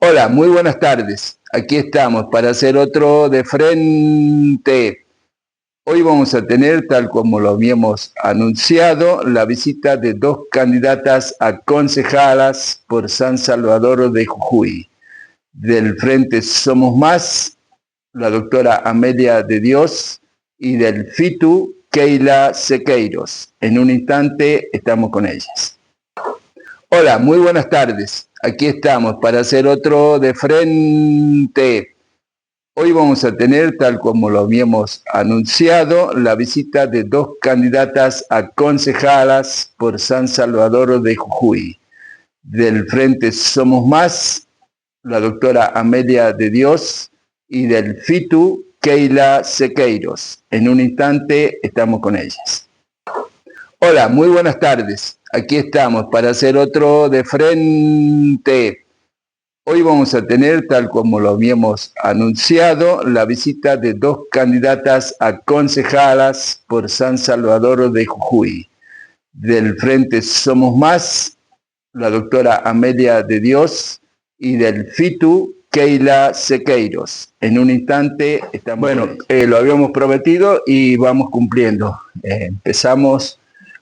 Hola, muy buenas tardes. Aquí estamos para hacer otro de frente. Hoy vamos a tener, tal como lo habíamos anunciado, la visita de dos candidatas a concejalas por San Salvador de Jujuy. Del Frente Somos Más, la doctora Amelia de Dios, y del FITU, Keila Sequeiros. En un instante estamos con ellas. Hola, muy buenas tardes. Aquí estamos para hacer otro de frente. Hoy vamos a tener, tal como lo habíamos anunciado, la visita de dos candidatas a concejalas por San Salvador de Jujuy. Del Frente Somos Más, la doctora Amelia de Dios, y del FITU, Keila Sequeiros. En un instante estamos con ellas. Hola, muy buenas tardes. Aquí estamos para hacer otro de frente. Hoy vamos a tener, tal como lo habíamos anunciado, la visita de dos candidatas a concejalas por San Salvador de Jujuy. Del Frente Somos Más, la doctora Amelia de Dios, y del FITU, Keila Sequeiros. En un instante estamos... Bueno, lo habíamos prometido y vamos cumpliendo. Empezamos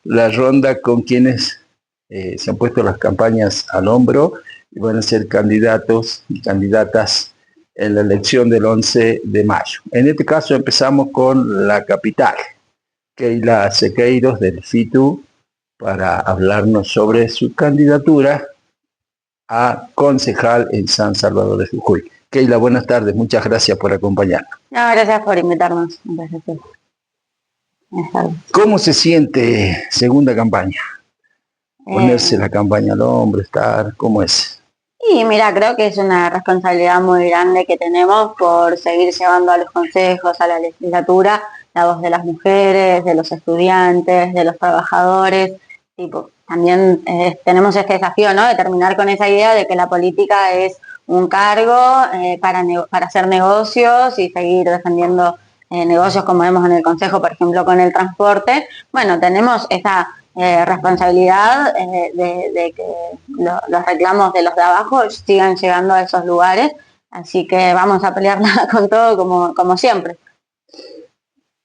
la ronda con quienes se han puesto las campañas al hombro y van a ser candidatos y candidatas en la elección del 11 de mayo. En este caso empezamos con la capital, Keila Sequeiros del FITU, para hablarnos sobre su candidatura a concejal en San Salvador de Jujuy. Keila, buenas tardes, muchas gracias por acompañarnos. No, gracias por invitarnos. Gracias. ¿Cómo se siente segunda campaña? Ponerse la campaña al hombro, estar, ¿cómo es? Y mira, creo que es una responsabilidad muy grande que tenemos por seguir llevando a los consejos, a la legislatura, la voz de las mujeres, de los estudiantes, de los trabajadores. También tenemos este desafío, ¿no?, de terminar con esa idea de que la política es un cargo para hacer negocios y seguir defendiendo negocios como vemos en el Consejo, por ejemplo, con el transporte. Bueno, tenemos esa responsabilidad de que los reclamos de los de abajo sigan llegando a esos lugares, así que vamos a pelearla con todo como siempre.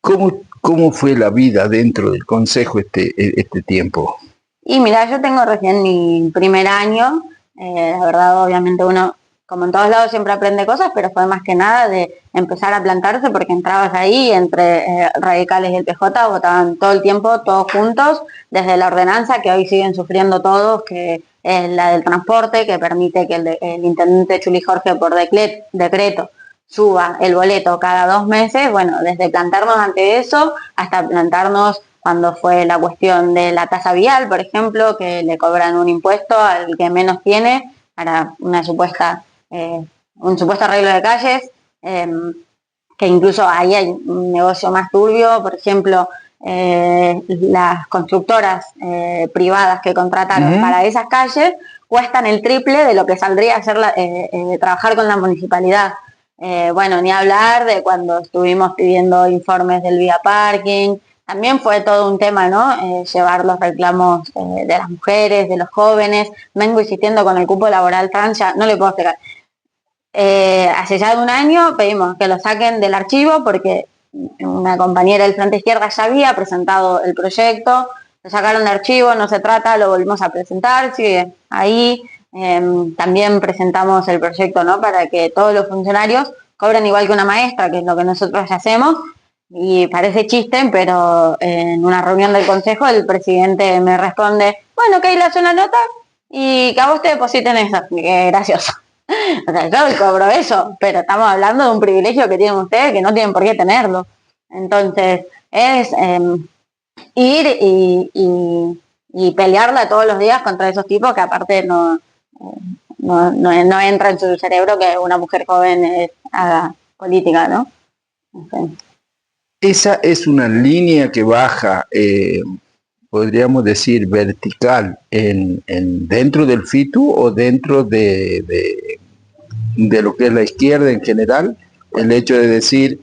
¿Cómo fue la vida dentro del Consejo este tiempo? Y mira, yo tengo recién mi primer año, la verdad obviamente uno, como en todos lados, siempre aprende cosas, pero fue más que nada de empezar a plantarse porque entrabas ahí, entre radicales y el PJ, votaban todo el tiempo, todos juntos, desde la ordenanza que hoy siguen sufriendo todos, que es la del transporte, que permite que el intendente Chuli Jorge por decreto suba el boleto cada 2 meses. Bueno, desde plantarnos ante eso hasta plantarnos cuando fue la cuestión de la tasa vial, por ejemplo, que le cobran un impuesto al que menos tiene para un supuesto arreglo de calles, que incluso ahí hay un negocio más turbio. Por ejemplo, las constructoras privadas que contrataron para esas calles cuestan el triple de lo que saldría hacer trabajar con la municipalidad. Bueno, ni hablar de cuando estuvimos pidiendo informes del vía parking. También fue todo un tema, ¿no? Llevar los reclamos de las mujeres, de los jóvenes. Vengo insistiendo con el cupo laboral trans, ya no le puedo explicar. Hace ya de un año pedimos que lo saquen del archivo porque una compañera del Frente Izquierda ya había presentado el proyecto, lo sacaron de archivo, no se trata, lo volvimos a presentar, sigue ahí. También presentamos el proyecto, ¿no?, para que todos los funcionarios cobren igual que una maestra, que es lo que nosotros ya hacemos. Y parece chiste, pero en una reunión del Consejo el presidente me responde: bueno, Keila, hace una nota y que a vos te depositen eso. Qué gracioso. O sea, yo cobro eso, pero estamos hablando de un privilegio que tienen ustedes que no tienen por qué tenerlo. Entonces, es ir y pelearla todos los días contra esos tipos que aparte no entra en su cerebro que una mujer joven haga política, ¿no? Okay. Esa es una línea que baja, podríamos decir, vertical dentro del FITU o dentro de lo que es la izquierda en general, el hecho de decir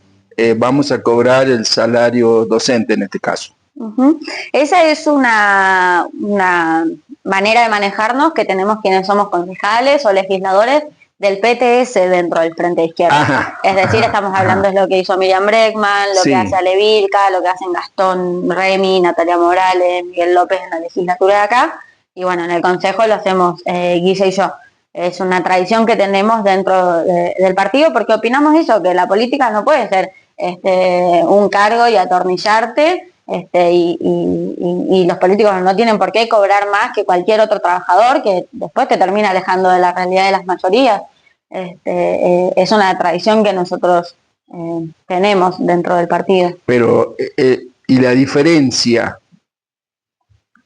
vamos a cobrar el salario docente en este caso. Esa es una manera de manejarnos que tenemos quienes somos concejales o legisladores del PTS dentro del Frente de Izquierda. Ajá, Es decir, estamos hablando de lo que hizo Miriam Bregman, lo sí. que hace Ale Vilca, lo que hacen Gastón Remy, Natalia Morales, Miguel López en la legislatura de acá. Y bueno, en el Consejo lo hacemos Guille y yo. Es una tradición que tenemos dentro del partido porque opinamos eso, que la política no puede ser un cargo y atornillarte, y los políticos no tienen por qué cobrar más que cualquier otro trabajador que después te termina alejando de la realidad de las mayorías. Es una tradición que nosotros tenemos dentro del partido. Pero, ¿y la diferencia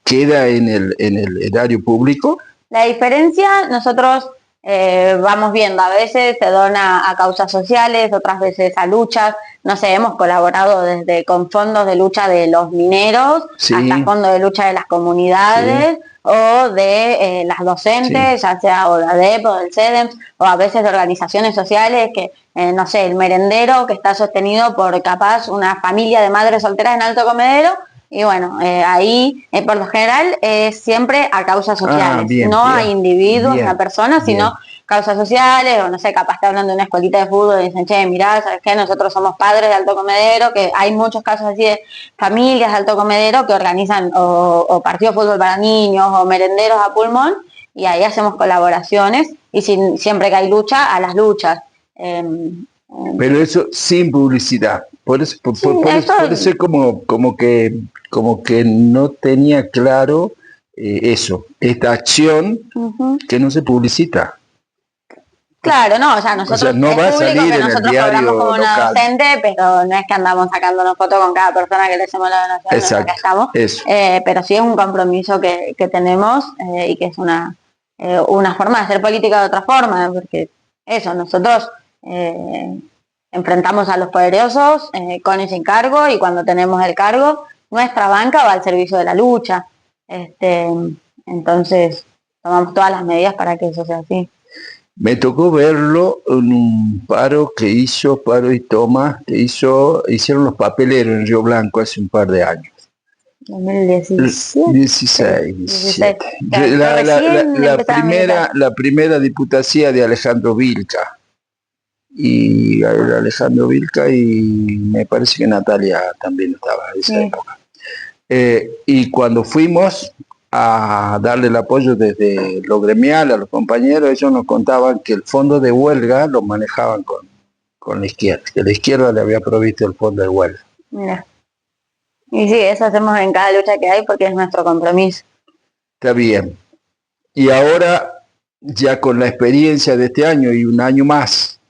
queda en el erario público? La diferencia, nosotros vamos viendo, a veces se dona a causas sociales, otras veces a luchas, no sé, hemos colaborado desde con fondos de lucha de los mineros, sí, hasta fondos de lucha de las comunidades, sí, o de las docentes, sí, ya sea o de ADEP o del CEDEM, o a veces de organizaciones sociales que, no sé, el merendero que está sostenido por capaz una familia de madres solteras en Alto Comedero. Y bueno, ahí por lo general es siempre a causas sociales, bien, no bien, a individuos, bien, a personas, bien, sino causas sociales, o no sé, capaz está hablando de una escuelita de fútbol y dicen, che, mirá, ¿sabes qué? Nosotros somos padres de Alto Comedero, que hay muchos casos así de familias de Alto Comedero que organizan o partidos de fútbol para niños o merenderos a pulmón, y ahí hacemos colaboraciones, y siempre que hay lucha, a las luchas. Pero eso sin publicidad. Por eso, por eso como que no tenía claro eso, esta acción que no se publicita. Claro, no, o sea, nosotros no va a salir que en nosotros el diario cobramos como una local. docente, pero no es que andamos sacándonos fotos con cada persona que le hacemos la donación, exacto, no es que estamos, pero sí es un compromiso que tenemos, y que es una forma de hacer política de otra forma, porque eso, nosotros enfrentamos a los poderosos con y sin cargo, y cuando tenemos el cargo, nuestra banca va al servicio de la lucha. Entonces, tomamos todas las medidas para que eso sea así. Me tocó verlo en un paro que hizo, Paro y Toma, que hicieron los papeleros en Río Blanco hace un par de años. 2017. 17. La primera diputacía de Alejandro Vilca. Y Alejandro Vilca, y me parece que Natalia también estaba en esa época. Y cuando fuimos a darle el apoyo desde lo gremial a los compañeros, ellos nos contaban que el fondo de huelga lo manejaban con la izquierda, que la izquierda le había provisto el fondo de huelga. Mira. Y sí, eso hacemos en cada lucha que hay porque es nuestro compromiso. Está bien. Y ahora, ya con la experiencia de este año y un año más,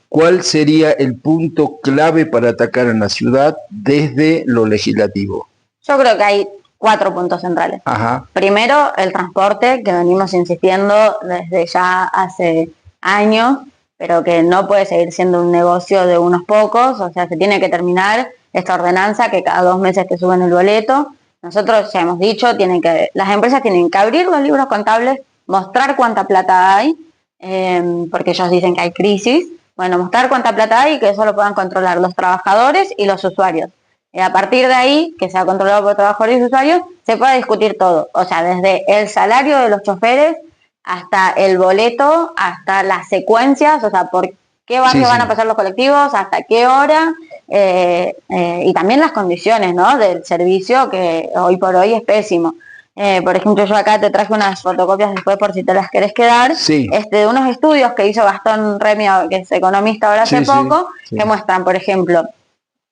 ¿cuál sería el punto clave para atacar en la ciudad desde lo legislativo? Yo creo que hay 4 puntos centrales. Ajá. Primero, el transporte, que venimos insistiendo desde ya hace años, pero que no puede seguir siendo un negocio de unos pocos, o sea, se tiene que terminar esta ordenanza que cada 2 meses te suben el boleto. Nosotros ya hemos dicho, las empresas tienen que abrir los libros contables, mostrar cuánta plata hay, porque ellos dicen que hay crisis. Bueno, mostrar cuánta plata hay y que eso lo puedan controlar los trabajadores y los usuarios. Y a partir de ahí, que sea controlado por trabajadores y usuarios, se puede discutir todo. O sea, desde el salario de los choferes hasta el boleto, hasta las secuencias, o sea, por qué barrio van a pasar los colectivos, hasta qué hora, y también las condiciones, ¿no?, del servicio, que hoy por hoy es pésimo. Por ejemplo, yo acá te traje unas fotocopias después por si te las querés quedar, de unos estudios que hizo Gastón Remy, que es economista ahora hace poco, que muestran, por ejemplo,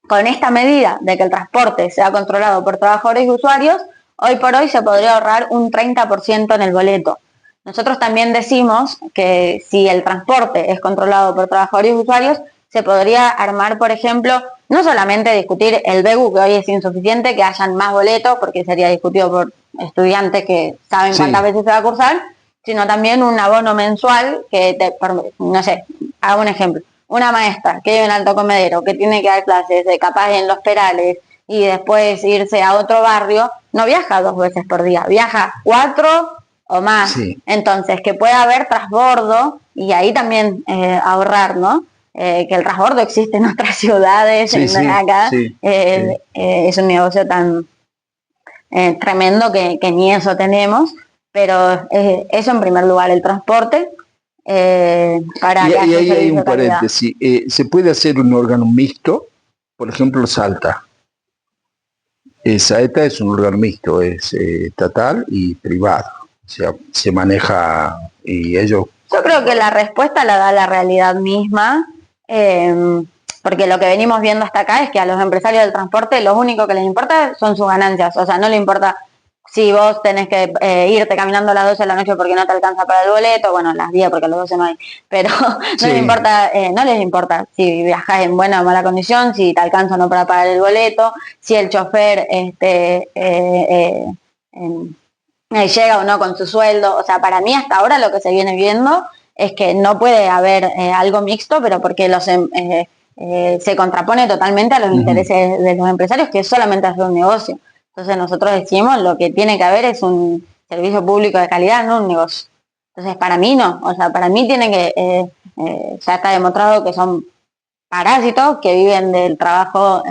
con esta medida de que el transporte sea controlado por trabajadores y usuarios, hoy por hoy se podría ahorrar un 30% en el boleto. Nosotros también decimos que si el transporte es controlado por trabajadores y usuarios, se podría armar, por ejemplo, no solamente discutir el BEGU, que hoy es insuficiente, que hayan más boletos, porque sería discutido por estudiantes que saben cuántas veces se va a cursar, sino también un abono mensual que, no sé, hago un ejemplo. Una maestra que vive en Alto Comedero, que tiene que dar clases capaz en Los Perales y después irse a otro barrio, no viaja 2 veces por día, viaja 4 o más. Entonces, que pueda haber transbordo y ahí también ahorrar, ¿no? Que el transbordo existe en otras ciudades, acá es un negocio tan tremendo que ni eso tenemos, pero eso en primer lugar, el transporte. para que Y haya un ahí hay servicio un de calidad. paréntesis. ¿Se puede hacer un órgano mixto? Por ejemplo, Salta. Saeta es un órgano mixto, es estatal y privado. O sea, se maneja y ellos... Yo creo que la respuesta la da la realidad misma, porque lo que venimos viendo hasta acá es que a los empresarios del transporte lo único que les importa son sus ganancias, o sea, no les importa si vos tenés que irte caminando a las 12 de la noche porque no te alcanza para el boleto, bueno, las 10 porque a las 12 no hay, pero Sí. no les importa si viajás en buena o mala condición, si te alcanza o no para pagar el boleto, si el chofer llega o no con su sueldo. O sea, para mí hasta ahora lo que se viene viendo es que no puede haber algo mixto, pero porque se contrapone totalmente a los intereses de los empresarios, que es solamente hacer un negocio. Entonces nosotros decimos lo que tiene que haber es un servicio público de calidad, no un negocio. Entonces para mí no, o sea, para mí tiene que, ya está demostrado que son parásitos que viven del trabajo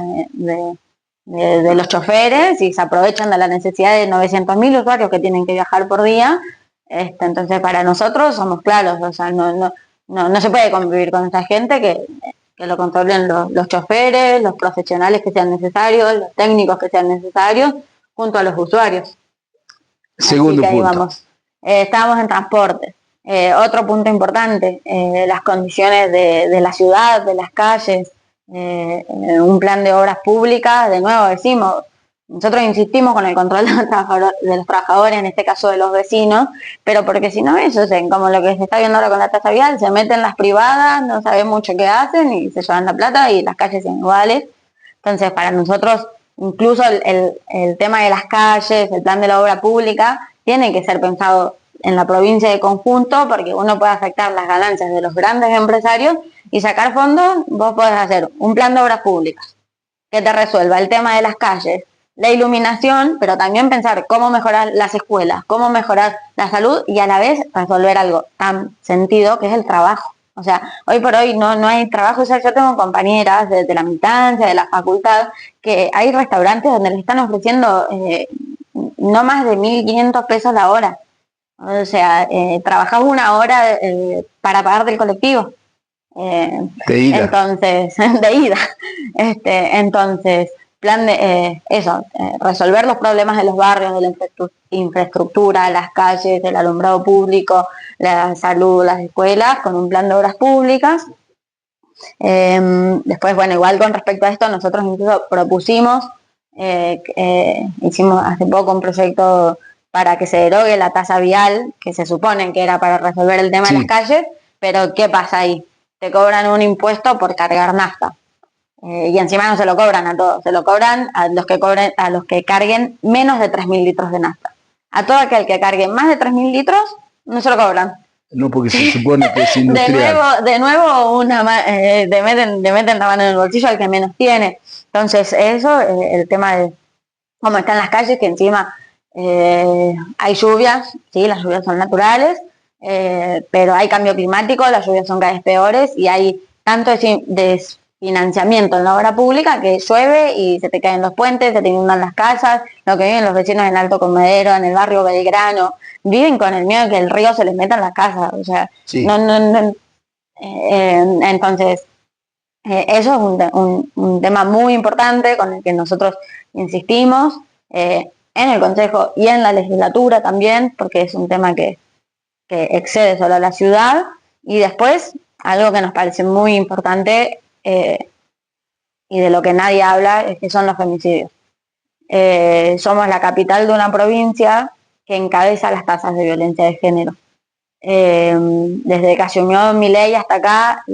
de los choferes y se aprovechan de la necesidad de 900.000 usuarios que tienen que viajar por día. Entonces para nosotros somos claros, o sea, no se puede convivir con esta gente que lo controlen los choferes, los profesionales que sean necesarios, los técnicos que sean necesarios, junto a los usuarios. Segundo Así que ahí punto. vamos. Estábamos en transporte. Otro punto importante, las condiciones de la ciudad, de las calles, un plan de obras públicas, de nuevo decimos, nosotros insistimos con el control de los trabajadores, en este caso de los vecinos, pero porque si no eso, como lo que se está viendo ahora con la tasa vial, se meten las privadas, no saben mucho qué hacen y se llevan la plata y las calles son iguales. Entonces para nosotros, incluso el tema de las calles, el plan de la obra pública, tiene que ser pensado en la provincia de conjunto, porque uno puede afectar las ganancias de los grandes empresarios y sacar fondos. Vos podés hacer un plan de obras públicas que te resuelva el tema de las calles, la iluminación, pero también pensar cómo mejorar las escuelas, cómo mejorar la salud y a la vez resolver algo tan sentido que es el trabajo. O sea, hoy por hoy no hay trabajo. O sea, yo tengo compañeras de la militancia, de la facultad, que hay restaurantes donde les están ofreciendo no más de 1.500 pesos la hora. O sea, trabajás una hora para pagarte el colectivo. De ida. Entonces, de ida. Entonces, plan de resolver los problemas de los barrios, de la infraestructura, las calles, el alumbrado público, la salud, las escuelas, con un plan de obras públicas. Después, bueno, igual con respecto a esto, nosotros incluso propusimos, hicimos hace poco un proyecto para que se derogue la tasa vial, que se supone que era para resolver el tema de las calles, pero ¿qué pasa ahí? Te cobran un impuesto por cargar nafta. Y encima no se lo cobran a todos, se lo cobran a los que carguen menos de 3.000 litros de nafta. A todo aquel que cargue más de 3.000 litros, no se lo cobran. No, porque se supone que es industrial. De nuevo te meten la mano en el bolsillo al que menos tiene. Entonces eso, el tema de cómo están las calles, que encima hay lluvias, sí, las lluvias son naturales, pero hay cambio climático, las lluvias son cada vez peores y hay tanto desfinanciamiento en la obra pública que llueve y se te caen los puentes, se te inundan las casas. Lo que viven los vecinos en Alto Comedero, en el barrio Belgrano, viven con el miedo de que el río se les meta en la casa. O sea, sí. Entonces, eso es un tema muy importante con el que nosotros insistimos en el Consejo y en la legislatura también, porque es un tema que excede solo a la ciudad. Y después, algo que nos parece muy importante y de lo que nadie habla, es que son los femicidios. Somos la capital de una provincia que encabeza las tasas de violencia de género. Desde que asumió Milei hasta acá,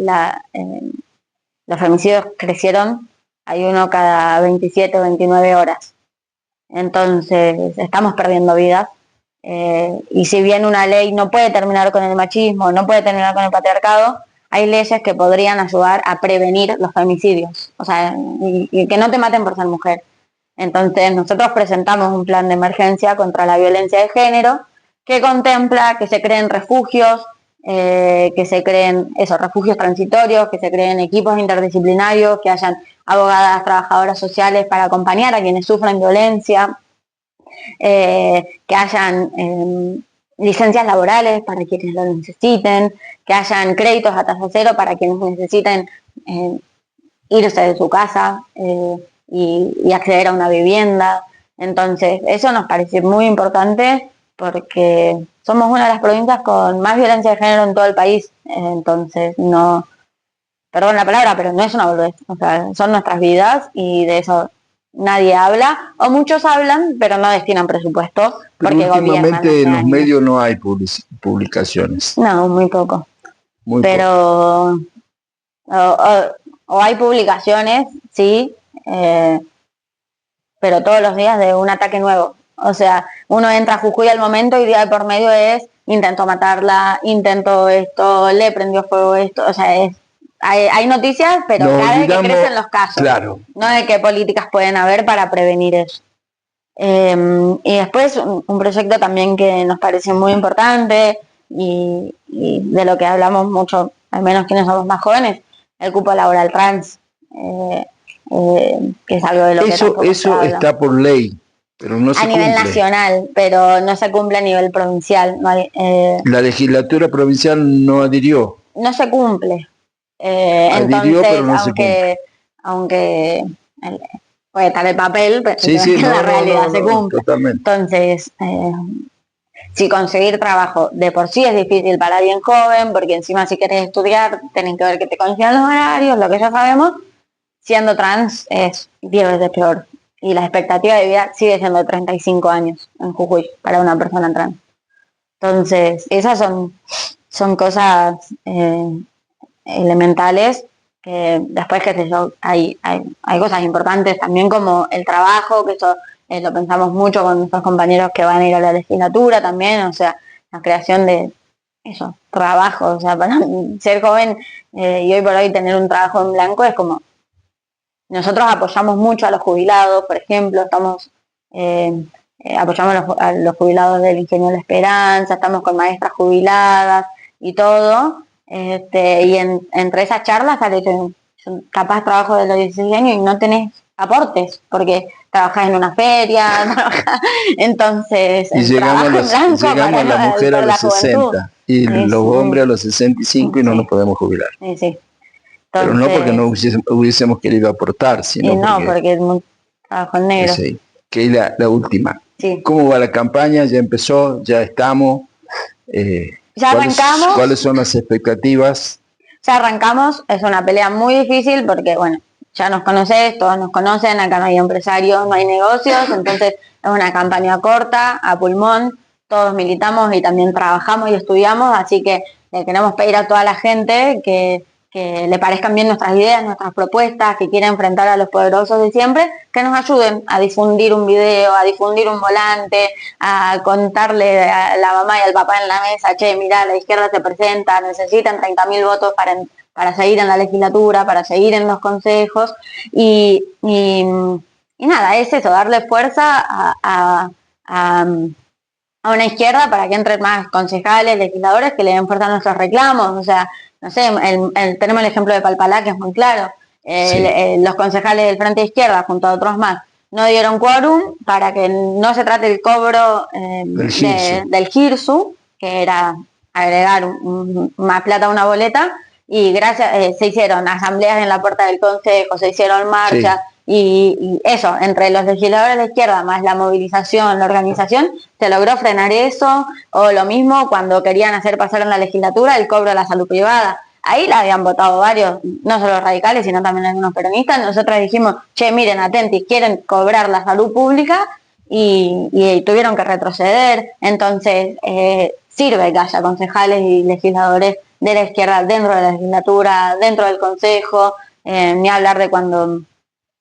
los femicidios crecieron, hay uno cada 27 o 29 horas. Entonces, estamos perdiendo vidas. Y si bien una ley no puede terminar con el machismo, no puede terminar con el patriarcado, hay leyes que podrían ayudar a prevenir los femicidios. O sea, y que no te maten por ser mujer. Entonces, nosotros presentamos un plan de emergencia contra la violencia de género que contempla que se creen refugios, que se creen refugios transitorios, que se creen equipos interdisciplinarios, que hayan abogadas, trabajadoras sociales para acompañar a quienes sufren violencia, que hayan licencias laborales para quienes lo necesiten, que hayan créditos a tasa cero para quienes necesiten irse de su casa y acceder a una vivienda. Entonces, eso nos parece muy importante porque somos una de las provincias con más violencia de género en todo el país. Entonces, no, perdón la palabra, pero no es una boludez. O sea, son nuestras vidas y de eso nadie habla, o muchos hablan, pero no destinan presupuesto porque Pero últimamente en los años. medios no hay publicaciones. No, muy poco. Muy pero o hay publicaciones, sí, pero todos los días de un ataque nuevo. O sea, uno entra a Jujuy al momento y día de por medio es intentó matarla, intentó esto, le prendió fuego esto. O sea, hay noticias, pero cada vez que crecen los casos. Claro. No de qué políticas pueden haber para prevenir eso. Y después un proyecto también que nos parece muy importante y de lo que hablamos mucho, al menos quienes somos más jóvenes, el cupo laboral trans, que es algo de lo que eso está por ley, pero no se cumple. A nivel nacional, pero no se cumple a nivel provincial. No hay, la legislatura provincial no adhirió. No se cumple. Adhirió, entonces, pero no se cumple. Aunque puede estar el papel, pero sí, en la realidad se cumple. Totalmente. Entonces, si conseguir trabajo de por sí es difícil para alguien joven, porque encima si querés estudiar tenés que ver que te coincidan los horarios, lo que ya sabemos, siendo trans es 10 veces peor. Y la expectativa de vida sigue siendo de 35 años en Jujuy para una persona trans. Entonces, esas son cosas elementales que después, qué sé yo, hay cosas importantes también como el trabajo, que eso lo pensamos mucho con nuestros compañeros que van a ir a la legislatura también, o sea, la creación de eso, trabajo, o sea, para ser joven y hoy por hoy tener un trabajo en blanco es como, nosotros apoyamos mucho a los jubilados, por ejemplo, estamos apoyamos a los jubilados del Ingenio La Esperanza, estamos con maestras jubiladas y todo, y entre esas charlas sale capaz trabajo de los 16 años y no tenés aportes, porque trabajás en una feria, entonces y llegamos a la mujer a los 60 y los hombres a los 65 y no nos podemos jubilar. Sí. Entonces, pero no porque no hubiésemos querido aportar, sino porque es muy trabajo negro. Sí, que es la última. Sí. ¿Cómo va la campaña? ¿Ya empezó? ¿Ya estamos? Ya arrancamos. ¿Cuáles son las expectativas? Ya arrancamos, es una pelea muy difícil porque, bueno, ya nos conoces, todos nos conocen, acá no hay empresarios, no hay negocios, entonces es una campaña corta, a pulmón, todos militamos y también trabajamos y estudiamos, así que le queremos pedir a toda la gente que le parezcan bien nuestras ideas, nuestras propuestas, que quiera enfrentar a los poderosos de siempre, que nos ayuden a difundir un video, a difundir un volante, a contarle a la mamá y al papá en la mesa, che, mirá, la izquierda se presenta, necesitan 30.000 votos para seguir en la legislatura, para seguir en los consejos, y nada, es eso, darle fuerza a una izquierda para que entren más concejales, legisladores que le den fuerza a nuestros reclamos, o sea, no sé, tenemos el ejemplo de Palpalá, que es muy claro. Los concejales del Frente Izquierda, junto a otros más, no dieron quórum para que no se trate el cobro del GIRSU, que era agregar más plata a una boleta, y gracias se hicieron asambleas en la puerta del consejo, se hicieron marchas, y eso, entre los legisladores de izquierda más la movilización, la organización, se logró frenar eso, o lo mismo cuando querían hacer pasar en la legislatura el cobro de la salud privada. Ahí la habían votado varios, no solo radicales, sino también algunos peronistas. Nosotros dijimos, che, miren, atentis, quieren cobrar la salud pública y tuvieron que retroceder. Entonces, sirve que haya concejales y legisladores de la izquierda dentro de la legislatura, dentro del consejo, ni hablar de cuando...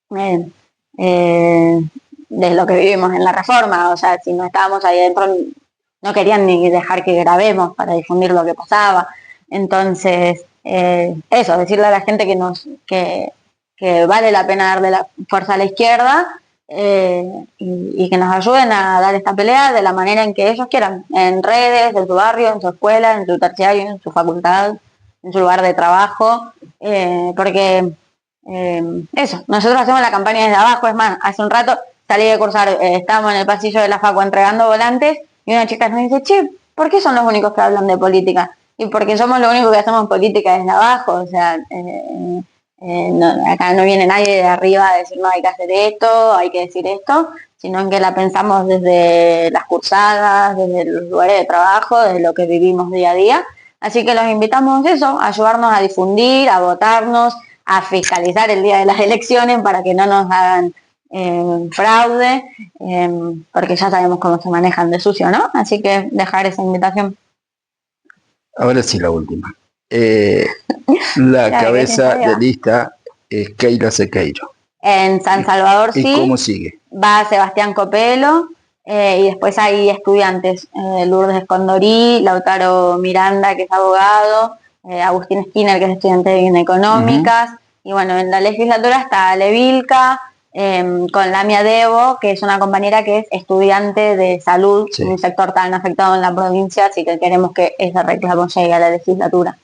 de lo que vivimos en la reforma, o sea, si no estábamos ahí dentro no querían ni dejar que grabemos para difundir lo que pasaba. Entonces, eso, decirle a la gente que vale la pena darle la fuerza a la izquierda y que nos ayuden a dar esta pelea de la manera en que ellos quieran, en redes, en su barrio, en su escuela, en su terciario, en su facultad, en su lugar de trabajo, porque eso, nosotros hacemos la campaña desde abajo. Es más, hace un rato salí de cursar, estábamos en el pasillo de la facu entregando volantes y una chica nos dice, che, porque son los únicos que hablan de política y porque somos los únicos que hacemos política desde abajo, o sea, acá no viene nadie de arriba a decir no hay que hacer esto, hay que decir esto, sino en que la pensamos desde las cursadas, desde los lugares de trabajo, desde lo que vivimos día a día. Así que los invitamos a eso, a ayudarnos a difundir, a votarnos, a fiscalizar el día de las elecciones para que no nos hagan fraude, porque ya sabemos cómo se manejan de sucio, ¿no? Así que dejar esa invitación. Ahora sí, la última. La cabeza de lista es Keira Sequeiro. En San Salvador ¿Y sí. cómo sigue? Va Sebastián Copelo, y después hay estudiantes, Lourdes Escondorí, Lautaro Miranda, que es abogado, Agustín Skinner, que es estudiante de Bienes Económicas, y bueno, en la legislatura está Levilca, con Lamia Debo, que es una compañera que es estudiante de salud, un sector tan afectado en la provincia, así que queremos que ese reclamo llegue a la legislatura.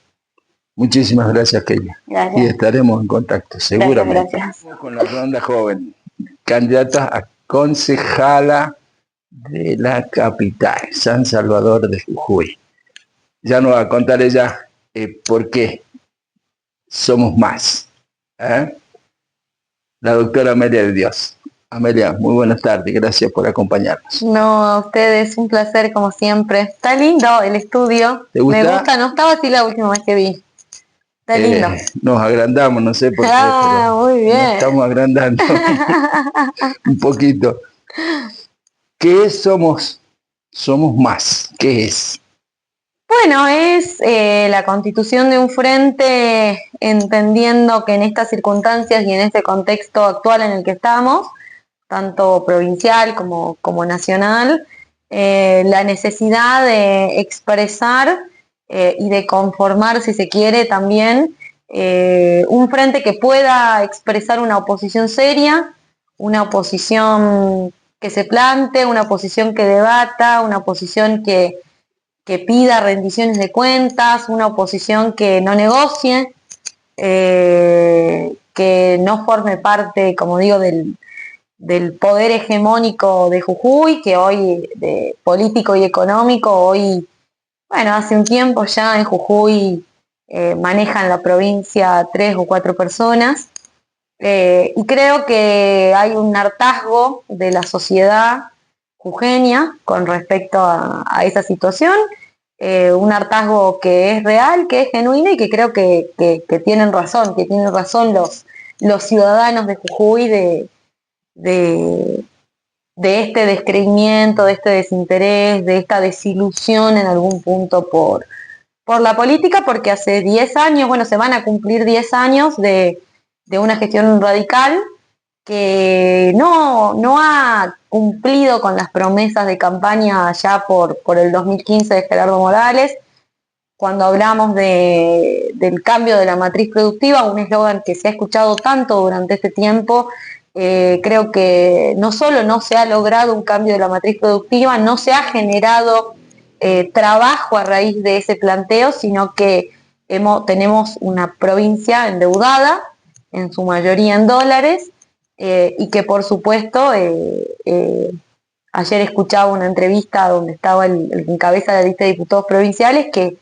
Muchísimas gracias, Keila. Gracias. Y estaremos en contacto, seguramente. Gracias. Con la ronda joven, candidata a concejala de la capital, San Salvador de Jujuy. Ya nos va a contar ella por qué somos más. La doctora Amelia de Dios. Amelia, muy buenas tardes, gracias por acompañarnos. No, a ustedes, un placer como siempre. Está lindo el estudio. ¿Te gusta? Me gusta, no estaba así la última vez que vi. Está lindo. Nos agrandamos, no sé por qué, pero muy bien. nos estamos agrandando un poquito. ¿Qué somos? Somos más. ¿Qué es? Bueno, es la constitución de un frente, entendiendo que en estas circunstancias y en este contexto actual en el que estamos, tanto provincial como nacional, la necesidad de expresar y de conformar, si se quiere, también un frente que pueda expresar una oposición seria, una oposición que se plante, una oposición que debata, una oposición que pida rendiciones de cuentas, una oposición que no negocie, que no forme parte, como digo, del poder hegemónico de Jujuy, que hoy, de político y económico, hoy, bueno, hace un tiempo ya en Jujuy manejan la provincia 3 o 4 personas, y creo que hay un hartazgo de la sociedad jujeña con respecto a esa situación, un hartazgo que es real, que es genuino y que creo que tienen razón los ciudadanos de Jujuy de este descreimiento, de este desinterés, de esta desilusión en algún punto por la política, porque hace 10 años, bueno, se van a cumplir 10 años de una gestión radical que no ha cumplido con las promesas de campaña ya por el 2015 de Gerardo Morales. Cuando hablamos del cambio de la matriz productiva, un eslogan que se ha escuchado tanto durante este tiempo, creo que no solo no se ha logrado un cambio de la matriz productiva, no se ha generado trabajo a raíz de ese planteo, sino que tenemos una provincia endeudada, en su mayoría en dólares, y que por supuesto, ayer escuchaba una entrevista donde estaba el que encabeza la lista de diputados provinciales, que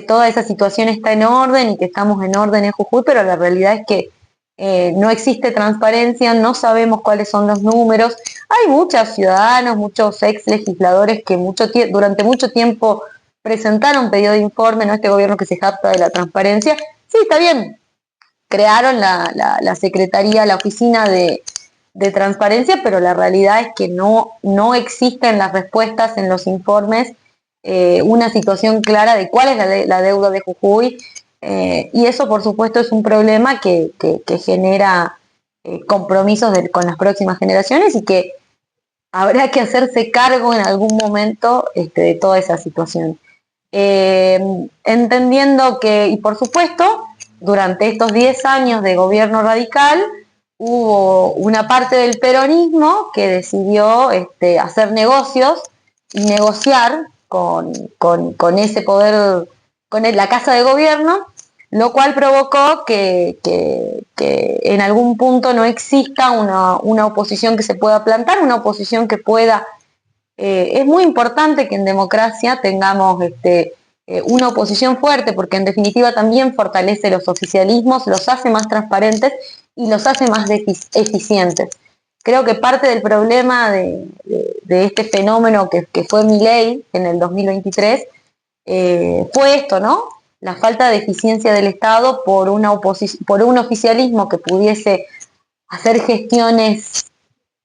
toda esa situación está en orden y que estamos en orden en Jujuy, pero la realidad es que no existe transparencia, no sabemos cuáles son los números. Hay muchos ciudadanos, muchos ex legisladores que durante mucho tiempo presentaron pedido de informe, ¿no? Este gobierno que se jacta de la transparencia. Sí, está bien, crearon la secretaría, la oficina de transparencia, pero la realidad es que no existen las respuestas en los informes, una situación clara de cuál es la deuda de Jujuy, y eso por supuesto es un problema que genera compromisos con las próximas generaciones y que habrá que hacerse cargo en algún momento de toda esa situación. Entendiendo que, y por supuesto, durante estos 10 años de gobierno radical, hubo una parte del peronismo que decidió hacer negocios y negociar con ese poder, con la Casa de Gobierno, lo cual provocó que en algún punto no exista una oposición que se pueda plantar, una oposición que pueda es muy importante que en democracia tengamos una oposición fuerte, porque en definitiva también fortalece los oficialismos, los hace más transparentes y los hace más eficientes. Creo que parte del problema de este fenómeno que fue Milei en el 2023 fue esto, ¿no? La falta de eficiencia del Estado por un oficialismo que pudiese hacer gestiones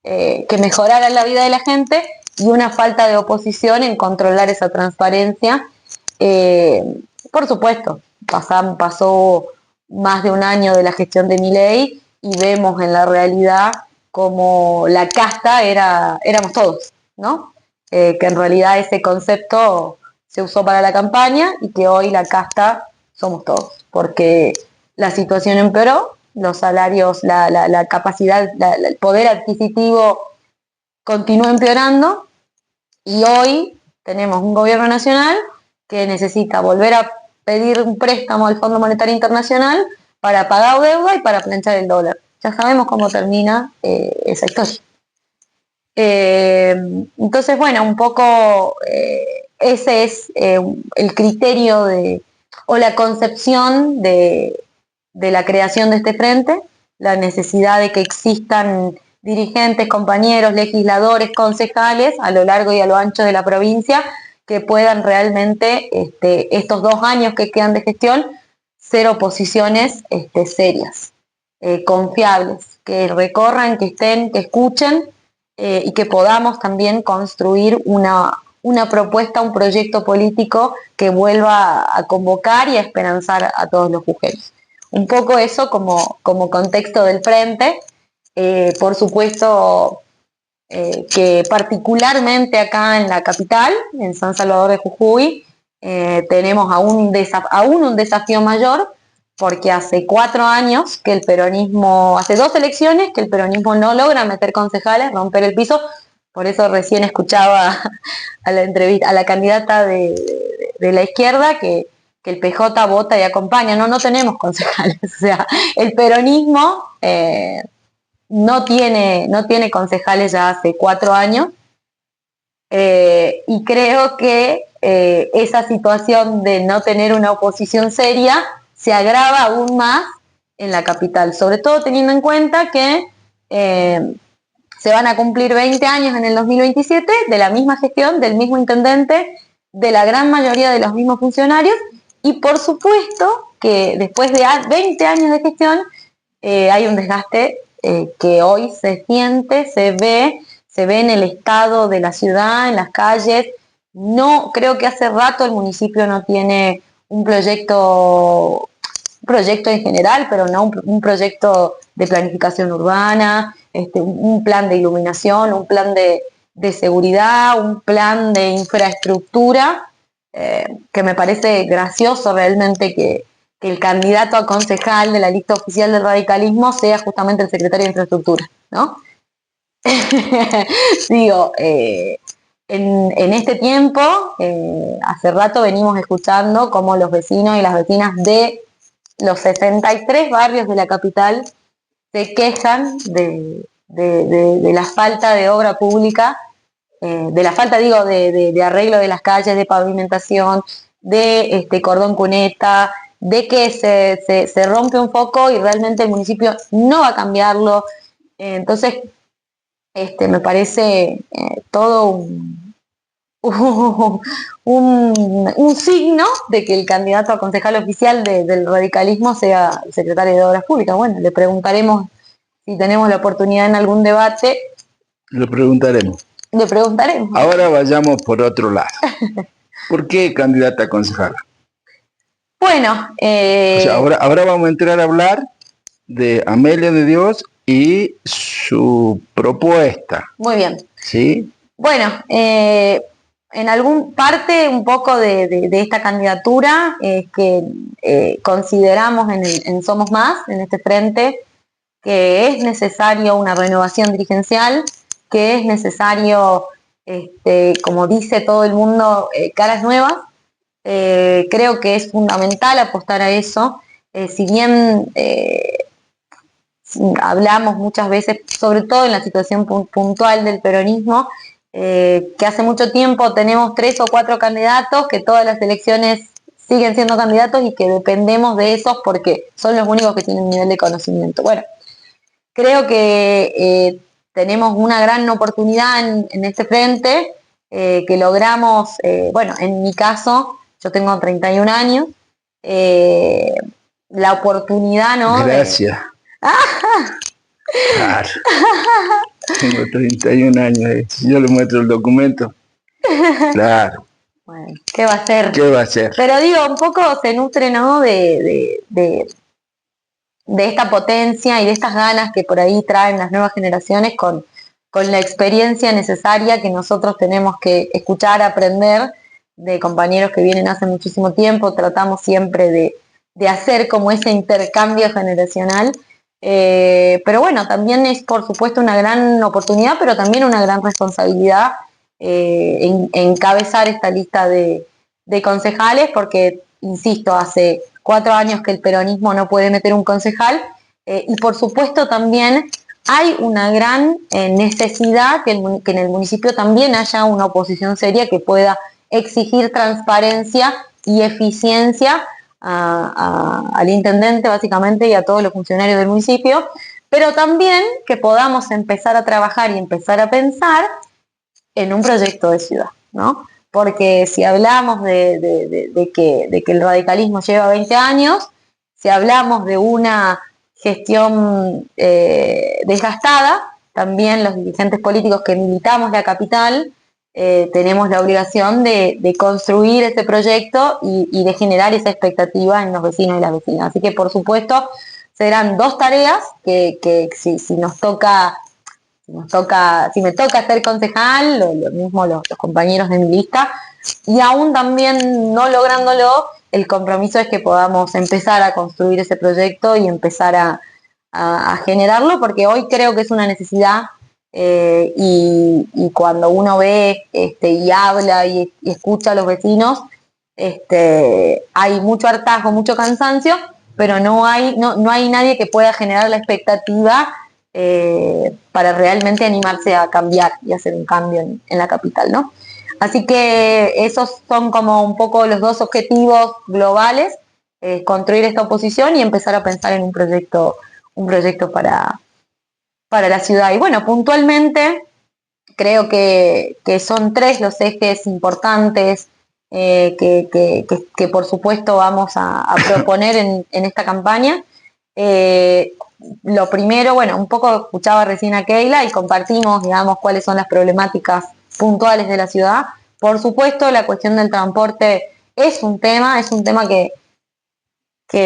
que mejoraran la vida de la gente y una falta de oposición en controlar esa transparencia. Por supuesto, pasó más de un año de la gestión de Milei y vemos en la realidad como la casta éramos todos, ¿no? Que en realidad ese concepto se usó para la campaña y que hoy la casta somos todos, porque la situación empeoró, los salarios, la capacidad, el poder adquisitivo continúa empeorando y hoy tenemos un gobierno nacional que necesita volver a pedir un préstamo al Fondo Monetario Internacional para pagar deuda y para planchar el dólar. Ya sabemos cómo termina esa historia. Entonces, bueno, un poco ese es el criterio o la concepción de la creación de este frente, la necesidad de que existan dirigentes, compañeros, legisladores, concejales a lo largo y a lo ancho de la provincia que puedan realmente estos 2 años que quedan de gestión ser oposiciones serias, confiables, que recorran, que estén, que escuchen y que podamos también construir una propuesta, un proyecto político que vuelva a convocar y a esperanzar a todos los jujeños. Un poco eso como contexto del frente. Por supuesto que particularmente acá en la capital, en San Salvador de Jujuy, tenemos aún un desafío mayor, porque hace 4 años que el peronismo, hace 2 elecciones que el peronismo no logra meter concejales, romper el piso. Por eso recién escuchaba a la candidata de la izquierda que el PJ vota y acompaña. No tenemos concejales. O sea, el peronismo no tiene concejales ya hace 4 años. Y creo que esa situación de no tener una oposición seria se agrava aún más en la capital, sobre todo teniendo en cuenta que se van a cumplir 20 años en el 2027 de la misma gestión, del mismo intendente, de la gran mayoría de los mismos funcionarios, y por supuesto que después de 20 años de gestión hay un desgaste que hoy se siente, se ve en el estado de la ciudad, en las calles. No, creo que hace rato el municipio no tiene un proyecto en general, pero no un proyecto de planificación urbana, un plan de iluminación, un plan de seguridad, un plan de infraestructura, que me parece gracioso realmente que el candidato a concejal de la lista oficial del radicalismo sea justamente el secretario de infraestructura, ¿no? Digo, en este tiempo, hace rato venimos escuchando cómo los vecinos y las vecinas de los 63 barrios de la capital se quejan de la falta de obra pública, de la falta, digo, de arreglo de las calles, de pavimentación, de cordón cuneta, de que se rompe un foco y realmente el municipio no va a cambiarlo. Entonces, me parece todo un signo de que el candidato a concejal oficial del radicalismo sea el secretario de Obras Públicas. Bueno, le preguntaremos si tenemos la oportunidad en algún debate. Le preguntaremos. Ahora vayamos por otro lado. ¿Por qué candidata a concejala? Bueno, o sea, ahora vamos a entrar a hablar de Amelia de Dios y su propuesta. Muy bien. ¿Sí? Bueno, en algún parte un poco de esta candidatura es que consideramos en Somos Más, en este frente, que es necesario una renovación dirigencial, que es necesario, como dice todo el mundo, caras nuevas. Creo que es fundamental apostar a eso. Si bien hablamos muchas veces, sobre todo en la situación puntual del peronismo, que hace mucho tiempo tenemos 3 o 4 candidatos, que todas las elecciones siguen siendo candidatos y que dependemos de esos porque son los únicos que tienen nivel de conocimiento. Bueno, creo que tenemos una gran oportunidad en este frente, que logramos, bueno, en mi caso, yo tengo 31 años, la oportunidad, ¿no? Gracias. Claro. Tengo 31 años. Si yo le muestro el documento, claro. Bueno, ¿qué va a hacer? ¿Qué va a hacer? Pero digo, un poco se nutre, ¿no? De esta potencia y de estas ganas que por ahí traen las nuevas generaciones con la experiencia necesaria que nosotros tenemos que escuchar, aprender de compañeros que vienen hace muchísimo tiempo. Tratamos siempre de hacer como ese intercambio generacional. Pero bueno, también es por supuesto una gran oportunidad, pero también una gran responsabilidad encabezar esta lista de concejales, porque, insisto, hace 4 años que el peronismo no puede meter un concejal, y por supuesto también hay una gran necesidad que en el municipio también haya una oposición seria que pueda exigir transparencia y eficiencia al intendente básicamente y a todos los funcionarios del municipio, pero también que podamos empezar a trabajar y empezar a pensar en un proyecto de ciudad, ¿no? Porque si hablamos de que el radicalismo lleva 20 años, si hablamos de una gestión desgastada, también los dirigentes políticos que militamos la capital tenemos la obligación de construir este proyecto y de generar esa expectativa en los vecinos y las vecinas. Así que, por supuesto, serán 2 tareas que si me toca ser concejal, lo mismo los compañeros de mi lista, y aún también no lográndolo, el compromiso es que podamos empezar a construir ese proyecto y empezar a generarlo, porque hoy creo que es una necesidad. Y cuando uno ve y habla y escucha a los vecinos, hay mucho hartazgo, mucho cansancio, pero no hay nadie que pueda generar la expectativa para realmente animarse a cambiar y hacer un cambio en la capital, ¿no? Así que esos son como un poco los 2 objetivos globales, construir esta oposición y empezar a pensar en un proyecto para la ciudad. Y bueno, puntualmente creo que son 3 los ejes importantes que por supuesto vamos a proponer en esta campaña. Lo primero, bueno, un poco escuchaba recién a Keila y compartimos, digamos, cuáles son las problemáticas puntuales de la ciudad. Por supuesto, la cuestión del transporte es un tema que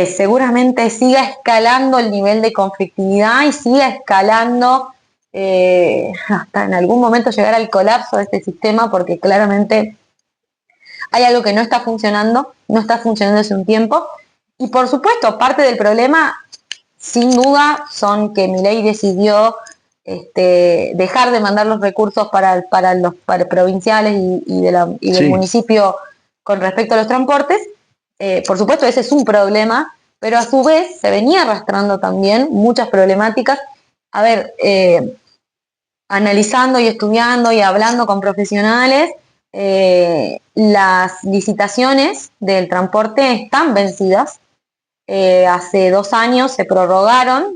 seguramente siga escalando el nivel de conflictividad y siga escalando hasta en algún momento llegar al colapso de este sistema, porque claramente hay algo que no está funcionando hace un tiempo. Y por supuesto, parte del problema, sin duda, son que Milei decidió dejar de mandar los recursos para provinciales y del municipio con respecto a los transportes. Por supuesto, ese es un problema, pero a su vez se venía arrastrando también muchas problemáticas. A ver, analizando y estudiando y hablando con profesionales, las licitaciones del transporte están vencidas. Hace 2 años se prorrogaron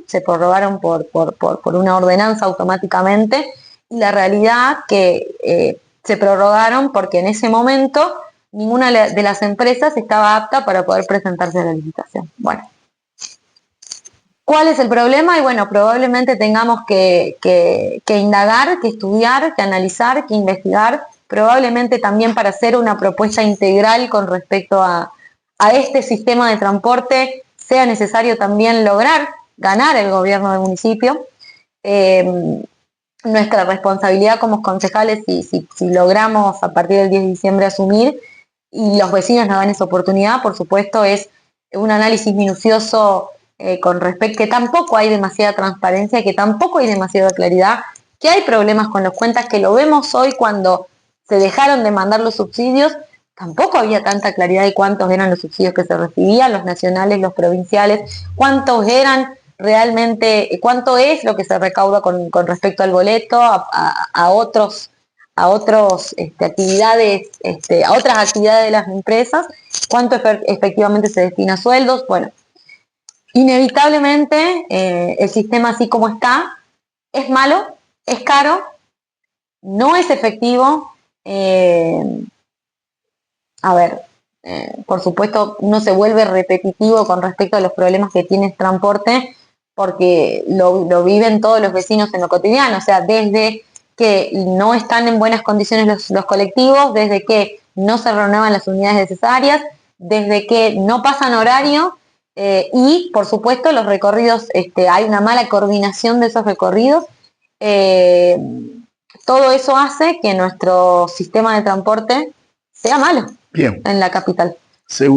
por una ordenanza automáticamente, y la realidad que se prorrogaron porque en ese momento ninguna de las empresas estaba apta para poder presentarse a la licitación. Bueno, ¿cuál es el problema? Y bueno, probablemente tengamos que indagar, que estudiar, que analizar, que investigar, probablemente también para hacer una propuesta integral con respecto a este sistema de transporte sea necesario también lograr ganar el gobierno del municipio. Nuestra responsabilidad como concejales, si logramos a partir del 10 de diciembre asumir, y los vecinos nos dan esa oportunidad, por supuesto, es un análisis minucioso con respecto, que tampoco hay demasiada transparencia, que tampoco hay demasiada claridad, que hay problemas con las cuentas, que lo vemos hoy cuando se dejaron de mandar los subsidios. Tampoco había tanta claridad de cuántos eran los subsidios que se recibían, los nacionales, los provinciales, cuántos eran realmente, cuánto es lo que se recauda con respecto al boleto, a a otras actividades de las empresas, cuánto efectivamente se destina a sueldos. Bueno, inevitablemente el sistema así como está es malo, es caro, no es efectivo. Por supuesto, uno se vuelve repetitivo con respecto a los problemas que tiene el transporte, porque lo viven todos los vecinos en lo cotidiano, o sea, desde que no están en buenas condiciones los colectivos, desde que no se renuevan las unidades necesarias, desde que no pasan horario, y por supuesto los recorridos, hay una mala coordinación de esos recorridos. Todo eso hace que nuestro sistema de transporte sea malo. Bien. En la capital.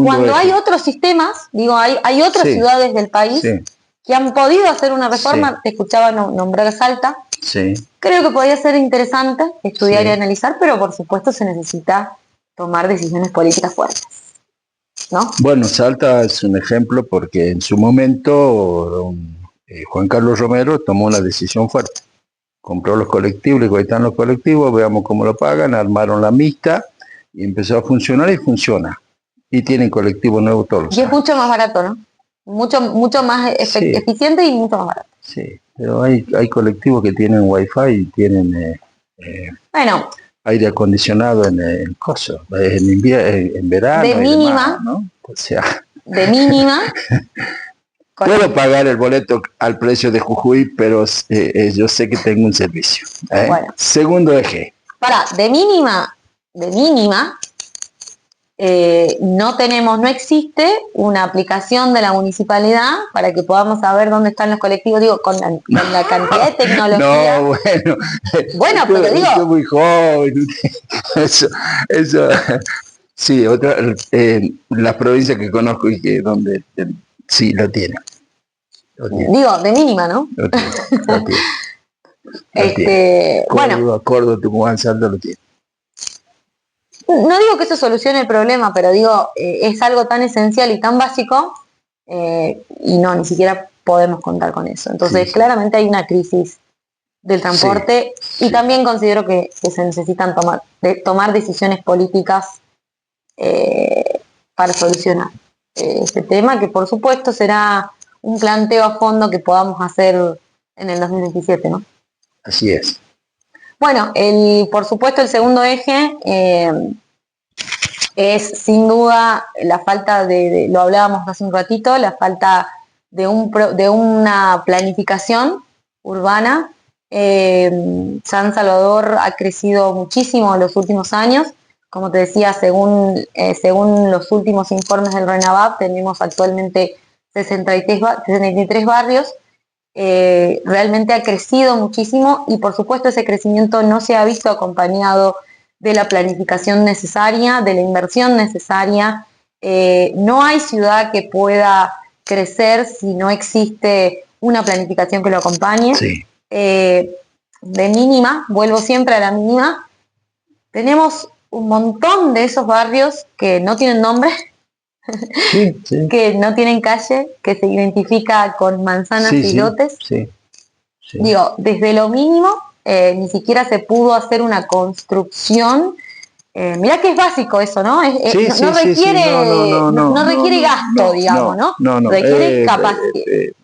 Cuando hay otros sistemas, hay otras ciudades del país que han podido hacer una reforma, te escuchaba nombrar Salta, creo que podría ser interesante estudiar y analizar, pero por supuesto se necesita tomar decisiones políticas fuertes, ¿no? Bueno, Salta es un ejemplo porque en su momento Juan Carlos Romero tomó una decisión fuerte. Compró los colectivos, ahí están los colectivos, veamos cómo lo pagan, armaron la mixta, y empezó a funcionar y funciona. Y tienen colectivo nuevo todos los años. Y es mucho más barato, ¿no? Mucho más eficiente y mucho más barato. Sí, pero hay colectivos que tienen wifi y tienen aire acondicionado en coso, en verano. De mínima, demás, ¿no? O sea, de mínima. Puedo pagar el boleto al precio de Jujuy, pero yo sé que tengo un servicio. Bueno. Segundo eje. De mínima, no existe una aplicación de la municipalidad para que podamos saber dónde están los colectivos, con la cantidad de tecnología. No, bueno, pero digo, yo muy joven. Eso, sí, las provincias que conozco y que donde sí lo tienen. Digo, de mínima, ¿no? Lo tiene. Córdoba, Tucumán, Salta lo tiene. No digo que eso solucione el problema, pero digo, es algo tan esencial y tan básico, y ni siquiera podemos contar con eso. Entonces, claramente hay una crisis del transporte, y también considero que se necesitan tomar decisiones políticas para solucionar este tema, que por supuesto será un planteo a fondo que podamos hacer en el 2027, ¿no? Así es. Bueno, por supuesto el segundo eje es sin duda la falta lo hablábamos hace un ratito, la falta de una planificación urbana. San Salvador ha crecido muchísimo en los últimos años. Como te decía, según los últimos informes del RENAVAP, tenemos actualmente 63 barrios. Realmente ha crecido muchísimo, y por supuesto ese crecimiento no se ha visto acompañado de la planificación necesaria, de la inversión necesaria. No hay ciudad que pueda crecer si no existe una planificación que lo acompañe. De mínima, vuelvo siempre a la mínima, tenemos un montón de esos barrios que no tienen nombre, que no tienen calle, que se identifica con manzanas y lotes. Digo, desde lo mínimo, ni siquiera se pudo hacer una construcción. Mirá que es básico eso, ¿no? No requiere gasto, digamos, ¿no? Requiere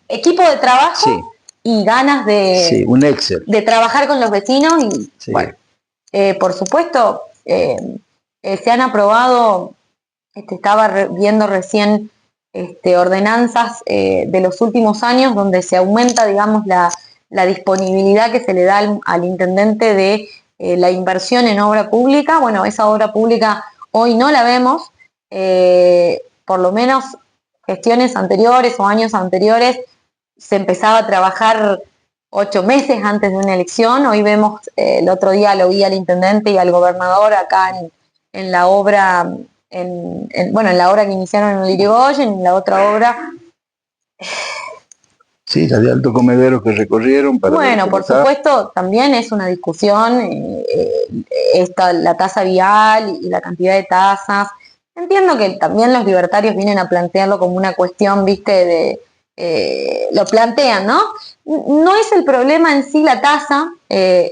equipo de trabajo y ganas de, un Excel, de trabajar con los vecinos. Y bueno, por supuesto, se han aprobado, estaba viendo recién ordenanzas de los últimos años donde se aumenta, digamos, la disponibilidad que se le da al intendente de la inversión en obra pública. Bueno, esa obra pública hoy no la vemos, por lo menos gestiones anteriores o años anteriores se empezaba a trabajar 8 meses antes de una elección. Hoy vemos, el otro día lo vi al intendente y al gobernador acá en la obra, en la obra que iniciaron en el Irigoyen, en la otra obra. Sí, la de Alto Comedero que recorrieron. Bueno, por supuesto, también es una discusión la tasa vial y la cantidad de tasas. Entiendo que también los libertarios vienen a plantearlo como una cuestión, viste, lo plantean, ¿no? No es el problema en sí la tasa,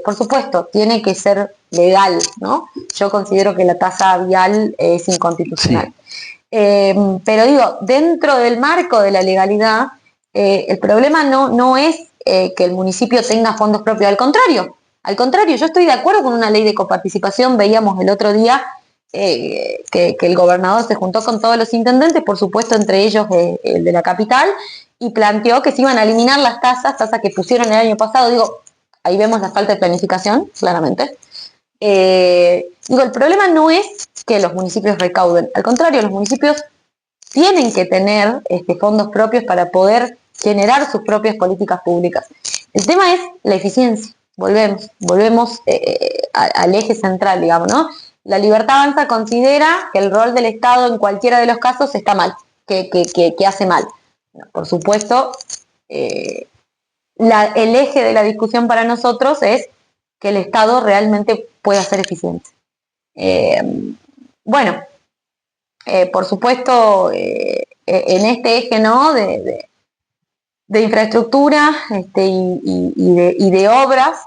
por supuesto, tiene que ser legal, ¿no? Yo considero que la tasa vial es inconstitucional. Sí. Pero digo, dentro del marco de la legalidad, el problema no es que el municipio tenga fondos propios, al contrario, yo estoy de acuerdo con una ley de coparticipación. Veíamos el otro día que el gobernador se juntó con todos los intendentes, por supuesto entre ellos el de la capital, y planteó que se iban a eliminar las tasas que pusieron el año pasado. Digo, ahí vemos la falta de planificación, claramente. Digo, el problema no es que los municipios recauden, al contrario, los municipios tienen que tener fondos propios para poder generar sus propias políticas públicas. El tema es la eficiencia. Volvemos al eje central, digamos, ¿no? La Libertad Avanza considera que el rol del Estado en cualquiera de los casos está mal, que hace mal. Por supuesto, el eje de la discusión para nosotros es que el Estado realmente pueda ser eficiente. Por supuesto, en este eje, ¿no?, de infraestructura y de obras,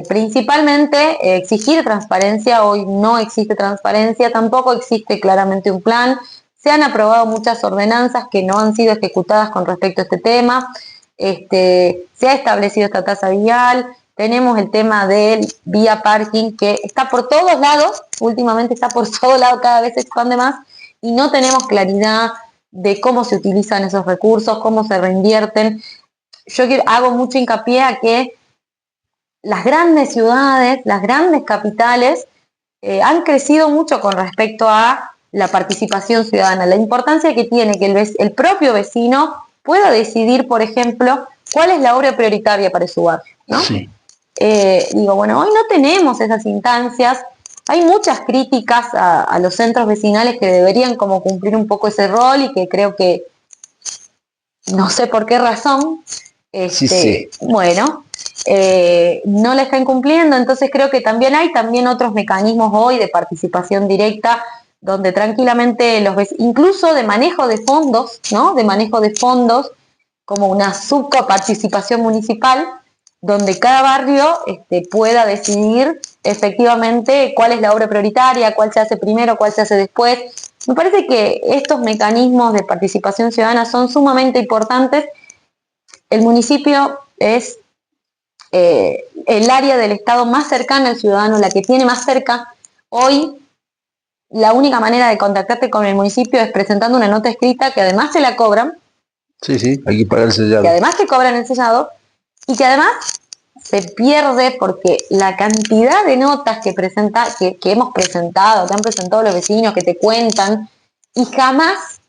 principalmente exigir transparencia. Hoy no existe transparencia, tampoco existe claramente un plan. Se han aprobado muchas ordenanzas que no han sido ejecutadas con respecto a este tema. Se ha establecido esta tasa vial. Tenemos el tema del vía parking, que está por todos lados, últimamente está por todos lados, cada vez se expande más, y no tenemos claridad de cómo se utilizan esos recursos, cómo se reinvierten. Yo hago mucho hincapié a que las grandes ciudades, las grandes capitales, han crecido mucho con respecto a la participación ciudadana, la importancia que tiene que el propio vecino pueda decidir, por ejemplo, cuál es la obra prioritaria para su barrio, ¿no? Sí. Hoy no tenemos esas instancias. Hay muchas críticas a los centros vecinales que deberían como cumplir un poco ese rol, y que creo que, no sé por qué razón, no la están cumpliendo. Entonces creo que también hay otros mecanismos hoy de participación directa, donde tranquilamente incluso de manejo de fondos, ¿no?, de manejo de fondos, como una subcoparticipación municipal, donde cada barrio pueda decidir efectivamente cuál es la obra prioritaria, cuál se hace primero, cuál se hace después. Me parece que estos mecanismos de participación ciudadana son sumamente importantes. El municipio es el área del Estado más cercana al ciudadano, la que tiene más cerca. Hoy la única manera de contactarte con el municipio es presentando una nota escrita, que además te la cobran. Sí, hay que pagar el sellado. Que además te cobran el sellado, y que además se pierde porque la cantidad de notas que hemos presentado, que han presentado los vecinos, que te cuentan, y jamás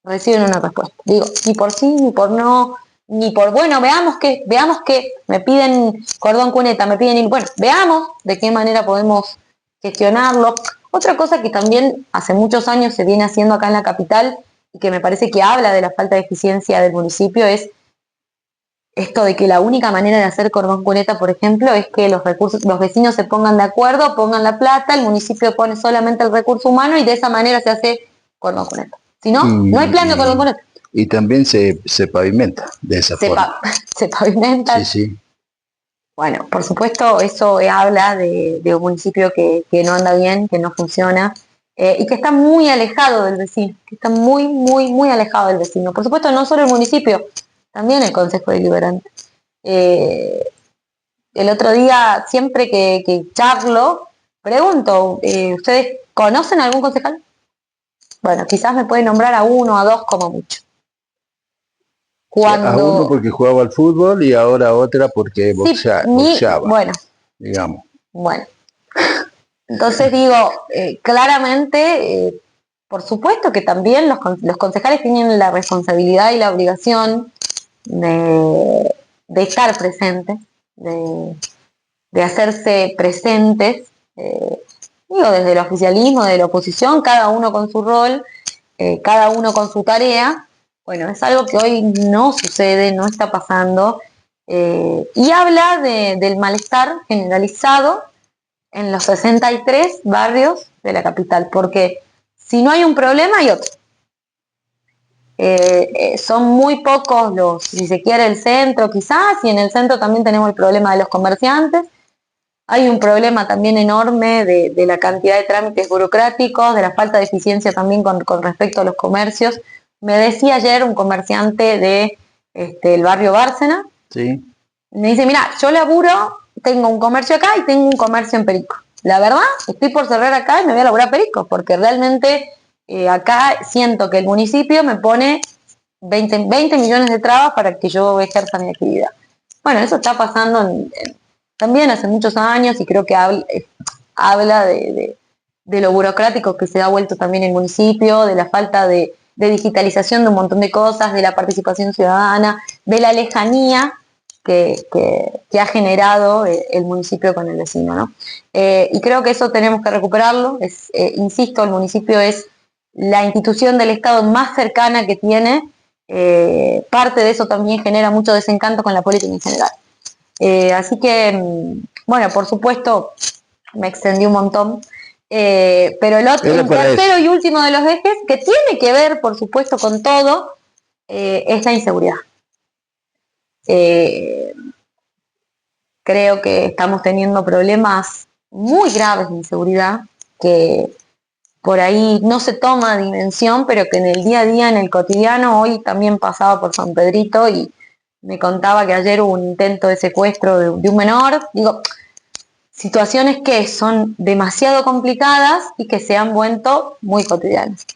reciben una respuesta. Digo, ni por sí, ni por no, ni por, veamos que me piden cordón cuneta, veamos de qué manera podemos gestionarlo. Otra cosa que también hace muchos años se viene haciendo acá en la capital, y que me parece que habla de la falta de eficiencia del municipio, es esto de que la única manera de hacer cordón cuneta, por ejemplo, es que los vecinos se pongan de acuerdo, pongan la plata, el municipio pone solamente el recurso humano, y de esa manera se hace cordón cuneta. Si no, no hay plan de cordón cuneta. Y también se pavimenta de esa forma. Se pavimenta. Sí. Bueno, por supuesto, eso habla de un municipio que no anda bien, que no funciona, y que está muy alejado del vecino, que está muy, muy, muy alejado del vecino. Por supuesto, no solo el municipio, también el Consejo Deliberante. El otro día, siempre que charlo, pregunto, ¿ustedes conocen algún concejal? Bueno, quizás me pueden nombrar a uno, a dos como mucho. A uno porque jugaba al fútbol, y ahora otra porque boxeaba. Bueno. Digamos. Bueno. Entonces digo, claramente, por supuesto que también los concejales tienen la responsabilidad y la obligación de estar presentes, de hacerse presentes, desde el oficialismo, de la oposición, cada uno con su rol, cada uno con su tarea. Bueno, es algo que hoy no sucede, no está pasando, y habla del malestar generalizado en los 63 barrios de la capital, porque si no hay un problema, hay otro. Son muy pocos los, si se quiere, el centro quizás, y en el centro también tenemos el problema de los comerciantes. Hay un problema también enorme de la cantidad de trámites burocráticos, de la falta de eficiencia también con respecto a los comercios. Me decía ayer un comerciante de el barrio Bárcena, Sí. me dice, mira, yo laburo, tengo un comercio acá y tengo un comercio en Perico. La verdad, estoy por cerrar acá y me voy a laburar a Perico, porque realmente acá siento que el municipio me pone 20 millones de trabas para que yo ejerza mi actividad. Bueno, eso está pasando también hace muchos años y creo que habla de lo burocrático que se ha vuelto también el municipio, de la falta de digitalización de un montón de cosas, de la participación ciudadana, de la lejanía que ha generado el municipio con el vecino, ¿no? Y creo que eso tenemos que recuperarlo. Insisto, el municipio es la institución del Estado más cercana que tiene. Parte de eso también genera mucho desencanto con la política en general. Así que, bueno, por supuesto, me extendí un montón. Pero el tercero y último de los ejes, que tiene que ver, por supuesto, con todo, es la inseguridad. Creo que estamos teniendo problemas muy graves de inseguridad que por ahí no se toma dimensión, pero que en el día a día, en el cotidiano, hoy también pasaba por San Pedrito y me contaba que ayer hubo un intento de secuestro de un menor. Digo, situaciones que son demasiado complicadas y que se han vuelto muy cotidianas.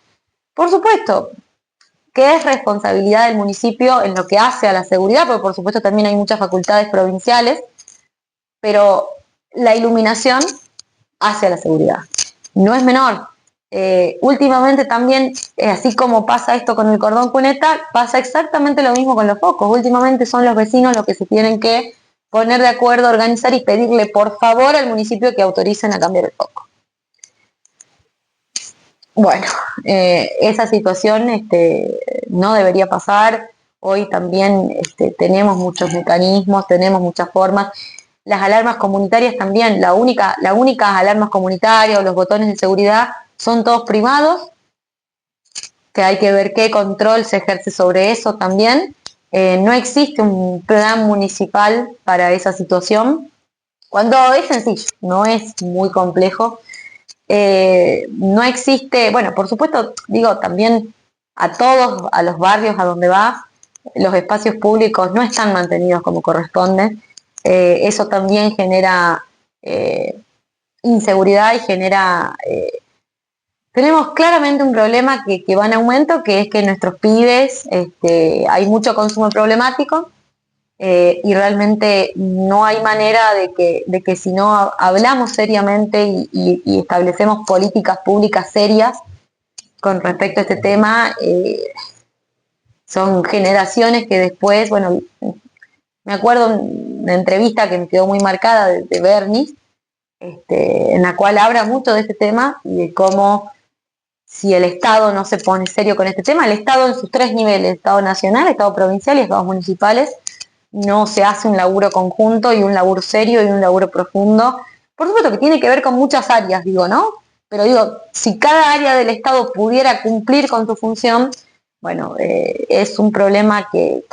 Por supuesto, que es responsabilidad del municipio en lo que hace a la seguridad, porque por supuesto también hay muchas facultades provinciales, pero la iluminación hace la seguridad. No es menor. Últimamente también, así como pasa esto con el cordón cuneta, pasa exactamente lo mismo con los focos. Últimamente son los vecinos los que se tienen que poner de acuerdo, organizar y pedirle por favor al municipio que autoricen a cambiar el foco. Bueno, esa situación no debería pasar. Hoy también tenemos muchos mecanismos, tenemos muchas formas. Las alarmas comunitarias también, las únicas alarmas comunitarias o los botones de seguridad son todos privados, que hay que ver qué control se ejerce sobre eso también. No existe un plan municipal para esa situación, cuando es sencillo, no es muy complejo. No existe, bueno, por supuesto, digo, también a todos, a los barrios a donde vas, los espacios públicos no están mantenidos como corresponde. Eso también genera inseguridad y genera... tenemos claramente un problema que va en aumento, que es que nuestros pibes, hay mucho consumo problemático, y realmente no hay manera de que si no hablamos seriamente y establecemos políticas públicas serias con respecto a este tema, son generaciones que después, bueno, me acuerdo una entrevista que me quedó muy marcada de Bernie, en la cual habla mucho de este tema y de cómo si el Estado no se pone serio con este tema, el Estado en sus tres niveles, Estado nacional, Estado provincial y Estados municipales, no se hace un laburo conjunto y un laburo serio y un laburo profundo. Por supuesto que tiene que ver con muchas áreas, digo, ¿no? Pero digo, si cada área del Estado pudiera cumplir con su función, bueno, es un problema que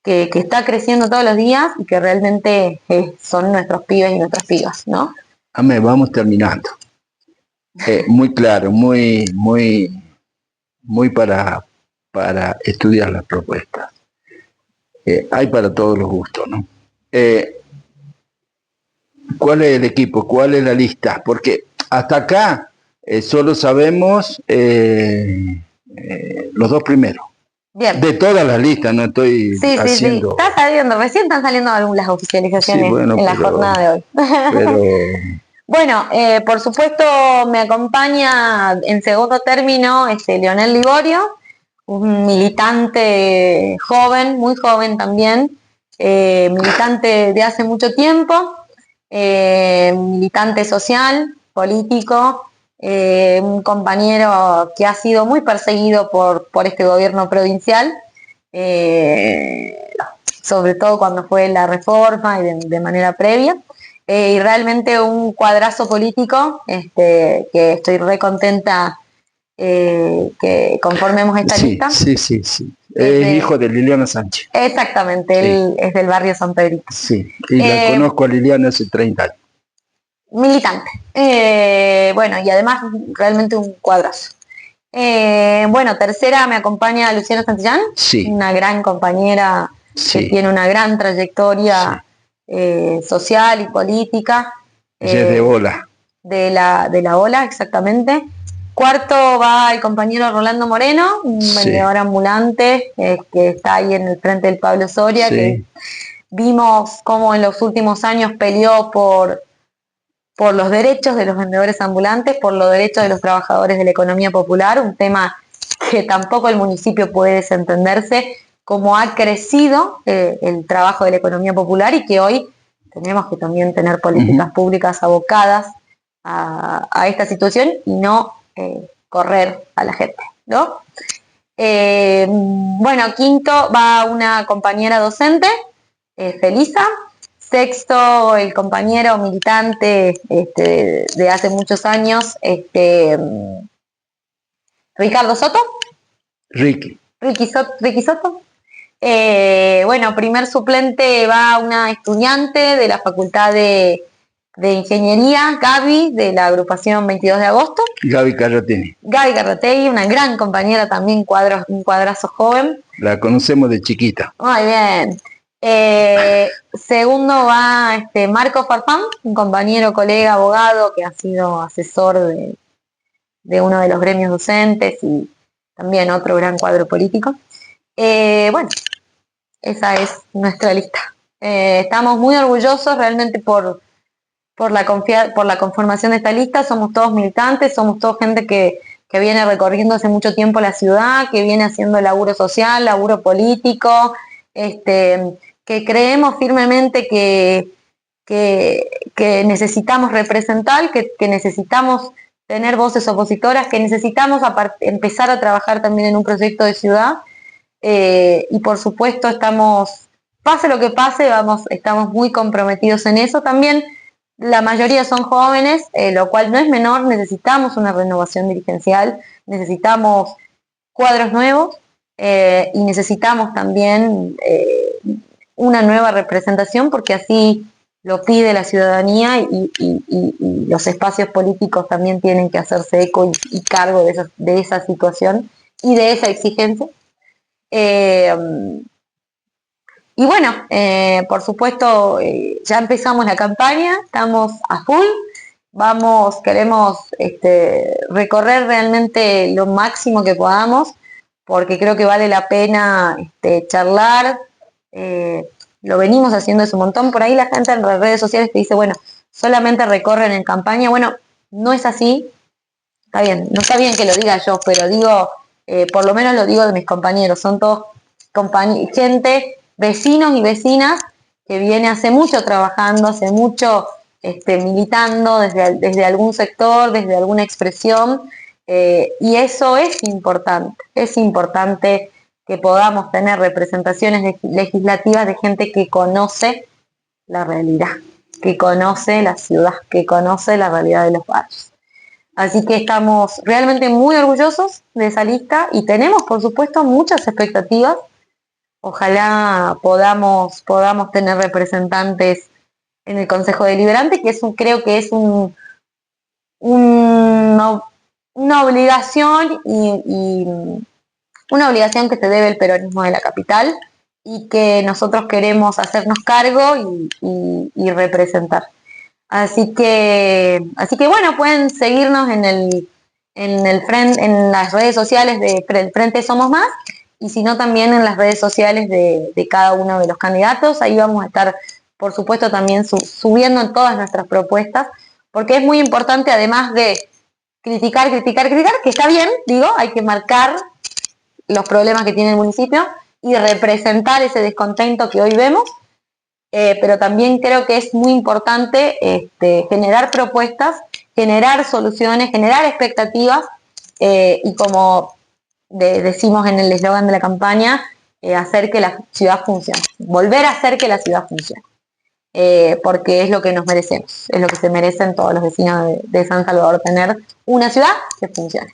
está creciendo todos los días y que realmente son nuestros pibes y nuestras pibas, ¿no? Amén, vamos terminando. Muy claro, muy para estudiar las propuestas. Hay para todos los gustos, ¿no? ¿Cuál es el equipo? ¿Cuál es la lista? Porque hasta acá solo sabemos los dos primeros. Bien. De todas las listas, no estoy haciendo... Sí. Está saliendo, recién están saliendo algunas oficializaciones en la jornada de hoy. Pero... Bueno, por supuesto me acompaña en segundo término Leonel Liborio, un militante joven, muy joven también, militante de hace mucho tiempo, militante social, político, un compañero que ha sido muy perseguido por este gobierno provincial, sobre todo cuando fue la reforma y de manera previa. Y realmente un cuadrazo político que estoy re contenta que conformemos esta lista. Sí. Es hijo de Liliana Sánchez. Exactamente, él es del barrio San Pedrito. Sí, y la conozco a Liliana hace 30 años. Militante. Bueno, y además realmente un cuadrazo. Bueno, tercera me acompaña Luciana Santillán, una gran compañera que tiene una gran trayectoria social y política. Ella es de Ola. De la Ola, exactamente. Cuarto va el compañero Rolando Moreno, un vendedor ambulante que está ahí en el frente del Pablo Soria, que vimos cómo en los últimos años peleó por los derechos de los vendedores ambulantes, por los derechos de los trabajadores de la economía popular, un tema que tampoco el municipio puede desentenderse, cómo ha crecido el trabajo de la economía popular y que hoy tenemos que también tener políticas públicas abocadas a esta situación y no correr a la gente, ¿no? Bueno, quinto va una compañera docente, Felisa. Sexto, el compañero militante de hace muchos años, Ricardo Soto. Ricky Soto. Bueno, primer suplente va una estudiante de la Facultad de Ingeniería, Gaby, de la agrupación 22 de agosto. Gaby Carrategui, una gran compañera también, un cuadrazo joven. La conocemos de chiquita. Muy bien. Segundo va Marco Farfán, un compañero, colega, abogado, que ha sido asesor de uno de los gremios docentes y también otro gran cuadro político. Bueno, esa es nuestra lista. Estamos muy orgullosos realmente por la conformación de esta lista. Somos todos militantes, somos todos gente que viene recorriendo hace mucho tiempo la ciudad, que viene haciendo laburo social, laburo político, que creemos firmemente que necesitamos representar, que necesitamos tener voces opositoras, que necesitamos empezar a trabajar también en un proyecto de ciudad, y por supuesto pase lo que pase, estamos muy comprometidos en eso. También la mayoría son jóvenes, lo cual no es menor. Necesitamos una renovación dirigencial, necesitamos cuadros nuevos, y necesitamos también una nueva representación, porque así lo pide la ciudadanía y los espacios políticos también tienen que hacerse eco y cargo de esa situación y de esa exigencia. Y bueno, por supuesto, ya empezamos la campaña, estamos a full, queremos recorrer realmente lo máximo que podamos, porque creo que vale la pena charlar. Lo venimos haciendo hace un montón. Por ahí la gente en las redes sociales te dice, bueno, solamente recorren en campaña. Bueno, no es así. Está bien, no está bien que lo diga yo, pero digo, por lo menos lo digo de mis compañeros. Son todos gente, vecinos y vecinas, que viene hace mucho trabajando, hace mucho militando desde algún sector, desde alguna expresión, y eso es importante que podamos tener representaciones legislativas de gente que conoce la realidad, que conoce la ciudad, que conoce la realidad de los barrios. Así que estamos realmente muy orgullosos de esa lista y tenemos, por supuesto, muchas expectativas. Ojalá podamos tener representantes en el Consejo Deliberante, que creo que es una obligación y una obligación que se debe el peronismo de la capital y que nosotros queremos hacernos cargo y representar. Así que bueno, pueden seguirnos en las redes sociales del Frente Somos Más, y si no también en las redes sociales de cada uno de los candidatos. Ahí vamos a estar, por supuesto, también subiendo todas nuestras propuestas, porque es muy importante, además de criticar, que está bien, hay que marcar los problemas que tiene el municipio y representar ese descontento que hoy vemos, pero también creo que es muy importante generar propuestas, generar soluciones, generar expectativas, y como decimos en el eslogan de la campaña, hacer que la ciudad funcione, volver a hacer que la ciudad funcione, porque es lo que nos merecemos, es lo que se merecen todos los vecinos de San Salvador, tener una ciudad que funcione.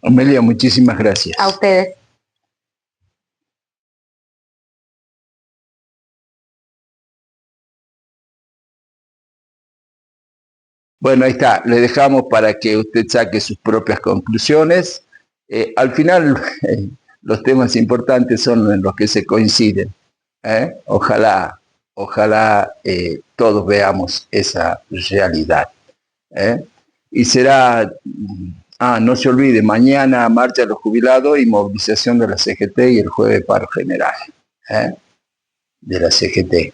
Amelia, muchísimas gracias. A ustedes. Bueno, ahí está, le dejamos para que usted saque sus propias conclusiones. Al final, los temas importantes son en los que se coinciden. Ojalá todos veamos esa realidad. Y será, no se olvide, mañana marcha de los jubilados y movilización de la CGT y el jueves paro general de la CGT.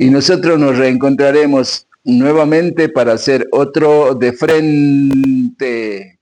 Y nosotros nos reencontraremos nuevamente para hacer otro de frente.